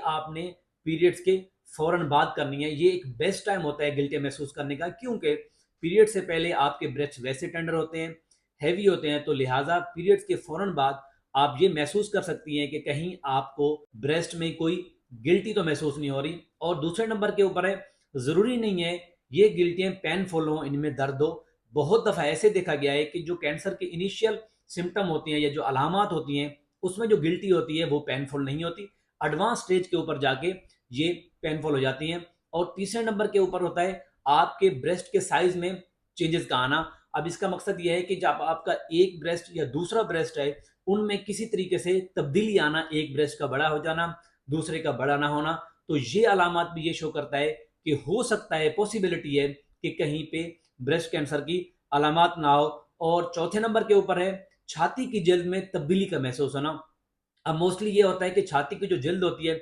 आपने पीरियड्स के फौरन बाद करनी है। ये एक बेस्ट टाइम होता है गिल्टी महसूस करने का, क्योंकि पीरियड से पहले आपके ब्रेस्ट वैसे टेंडर होते हैं, हैवी होते हैं, तो लिहाजा पीरियड्स के फौरन बाद आप ये महसूस कर सकती हैं कि कहीं आपको ब्रेस्ट में कोई गिल्टी तो महसूस नहीं हो रही। और दूसरे नंबर के ऊपर है, ज़रूरी नहीं है ये गिल्टियाँ पेनफुल हों, इनमें दर्द हो। बहुत दफ़ा ऐसे देखा गया है कि जो कैंसर के इनिशियल सिम्टम होती हैं या जो अलामात होती हैं, उसमें जो गिल्टी होती है वो पेनफुल नहीं होती, एडवांस स्टेज के ऊपर जाके ये पेनफुल हो जाती हैं। और तीसरे नंबर के ऊपर होता है आपके ब्रेस्ट के साइज में चेंजेस का आना। अब इसका मकसद यह है कि जब आपका एक ब्रेस्ट या दूसरा ब्रेस्ट है, उनमें किसी तरीके से तब्दीली आना, एक ब्रेस्ट का बड़ा हो जाना, दूसरे का बड़ा ना होना, तो ये अलामत भी ये शो करता है कि हो सकता है, पॉसिबिलिटी है कि कहीं पे ब्रेस्ट कैंसर की अलामत ना हो। और चौथे नंबर के ऊपर है छाती की जल्द में तब्दीली का महसूस होना। अब मोस्टली ये होता है कि छाती की जो जल्द होती है